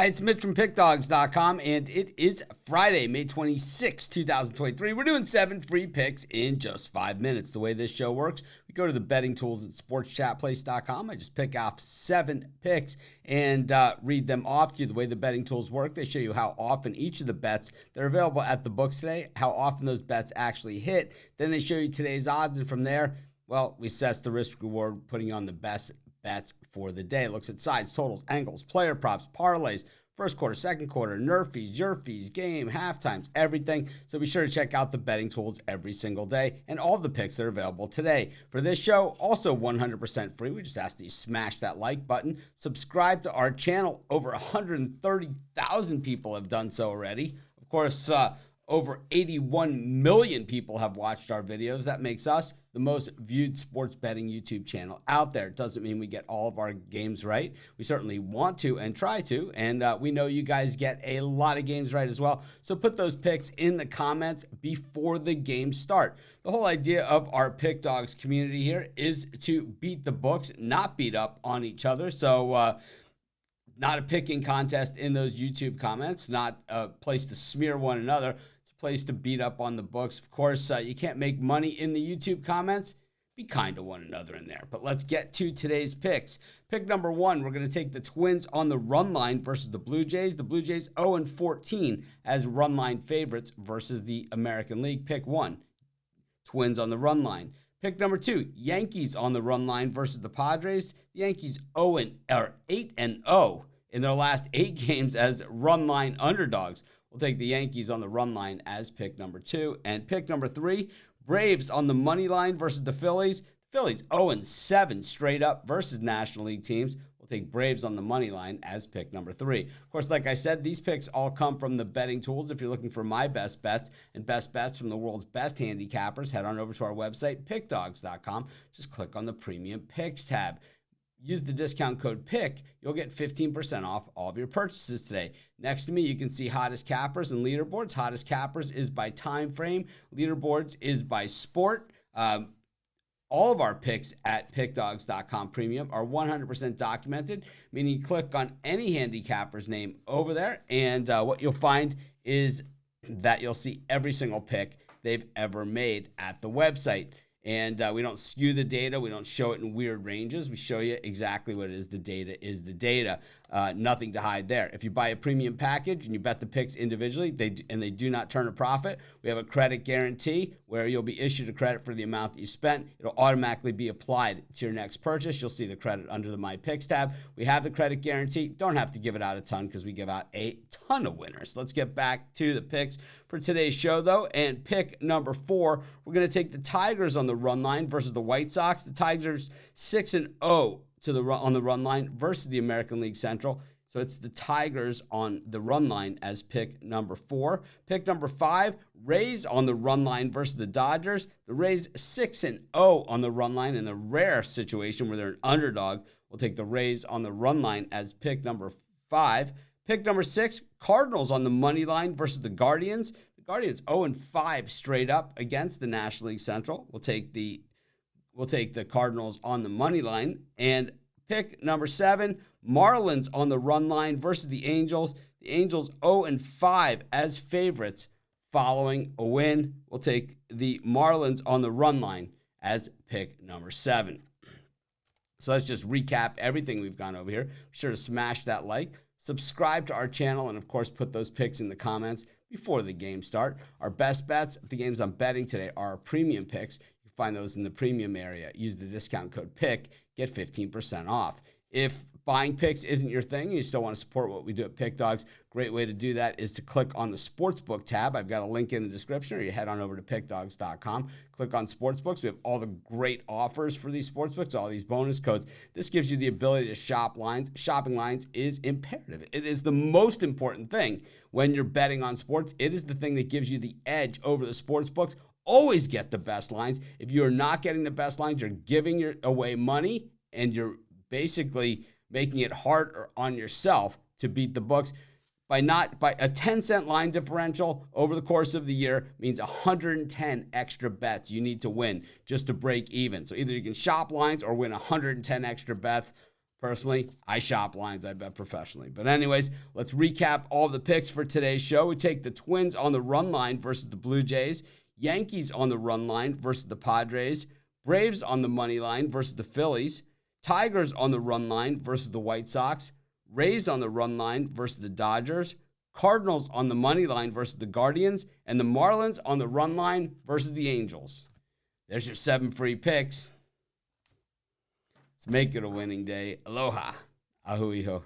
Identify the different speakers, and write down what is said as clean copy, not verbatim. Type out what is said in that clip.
Speaker 1: Hi, it's Mitch from PickDogs.com, and it is Friday, May 26, 2023. We're doing 7 free picks in just 5 minutes. The way this show works, we go to the betting tools at SportsChatPlace.com. I just pick off 7 picks and read them off to you. The way the betting tools work, they show you how often each of the bets that are available at the books today, how often those bets actually hit. Then they show you today's odds, and from there, well, we assess the risk-reward, putting on the best bets for the day. It looks at sides, totals, angles, player props, parlays, first quarter, second quarter, nerf fees, your fees, game, half times, everything. So be sure to check out the betting tools every single day and all of the picks that are available today. For this show, also 100% free. We just ask that you smash that like button. Subscribe to our channel. Over 130,000 people have done so already. Of course, over 81 million people have watched our videos. That makes us the most viewed sports betting YouTube channel out there. It doesn't mean we get all of our games right. We certainly want to and try to, and we know you guys get a lot of games right as well. So put those picks in the comments before the games start. The whole idea of our Pick Dogs community here is to beat the books, not beat up on each other. So not a picking contest in those YouTube comments, not a place to smear one another. Place to beat up on the books. Of course, you can't make money in the YouTube comments. Be kind to one another in there. But let's get to today's picks. Pick number 1, we're going to take the Twins on the run line versus the Blue Jays. The Blue Jays 0-14 as run line favorites versus the American League. Pick 1, Twins on the run line. Pick number 2, Yankees on the run line versus the Padres. The Yankees 8-0 in their last 8 games as run line underdogs. We'll take the Yankees on the run line as pick number 2. And pick number 3, Braves on the money line versus the Phillies. Phillies 0-7 straight up versus National League teams. We'll take Braves on the money line as pick number 3. Of course, like I said, these picks all come from the betting tools. If you're looking for my best bets and best bets from the world's best handicappers, head on over to our website, PickDogs.com. Just click on the Premium Picks tab. Use the discount code PICK. You'll get 15% off all of your purchases today. Next to me, you can see hottest cappers and leaderboards. Hottest cappers is by time frame. Leaderboards is by sport. All of our picks at PickDogs.com Premium are 100% documented, meaning you click on any handicapper's name over there, and what you'll find is that you'll see every single pick they've ever made at the website. And we don't skew the data. We don't show it in weird ranges. We show you exactly what it is. The data is the data. Nothing to hide there. If you buy a premium package and you bet the picks individually, they do not turn a profit, we have a credit guarantee where you'll be issued a credit for the amount that you spent. It'll automatically be applied to your next purchase. You'll see the credit under the My Picks tab. We have the credit guarantee. Don't have to give it out a ton because we give out a ton of winners. Let's get back to the picks for today's show, though. And pick number 4, we're going to take the Tigers on the run line versus the White Sox. The Tigers 6-0 on the run line versus the American League Central. So it's the Tigers on the run line as pick number 4. Pick number 5, Rays on the run line versus the Dodgers. The Rays 6-0 on the run line in the rare situation where they're an underdog. We'll take the Rays on the run line as pick number 5. Pick number 6, Cardinals on the money line versus the Guardians. The Guardians 0-5 straight up against the National League Central. We'll take the Cardinals on the money line. And pick number 7, Marlins on the run line versus the Angels. The Angels 0-5 as favorites following a win. We'll take the Marlins on the run line as pick number 7. So let's just recap everything we've gone over here. Be sure to smash that like, subscribe to our channel, and of course put those picks in the comments before the games start. Our best bets, the games I'm betting today, are our premium picks. You can find those in the premium area. Use the discount code PICK, get 15% off. If buying picks isn't your thing, you still want to support what we do at Pick Dogs, great way to do that is to click on the Sportsbook tab. I've got a link in the description, or you head on over to PickDogs.com. Click on Sportsbooks. We have all the great offers for these sportsbooks, all these bonus codes. This gives you the ability to shop lines. Shopping lines is imperative. It is the most important thing when you're betting on sports. It is the thing that gives you the edge over the sportsbooks. Always get the best lines. If you're not getting the best lines, you're giving away money, and you're basically making it hard on yourself to beat the books. By a 10-cent line differential over the course of the year means 110 extra bets you need to win just to break even. So either you can shop lines or win 110 extra bets. Personally, I shop lines. I bet professionally. But anyways, let's recap all the picks for today's show. We take the Twins on the run line versus the Blue Jays, Yankees on the run line versus the Padres, Braves on the money line versus the Phillies, Tigers on the run line versus the White Sox, Rays on the run line versus the Dodgers, Cardinals on the money line versus the Guardians, and the Marlins on the run line versus the Angels. There's your 7 free picks. Let's make it a winning day. Aloha. Ahui ho.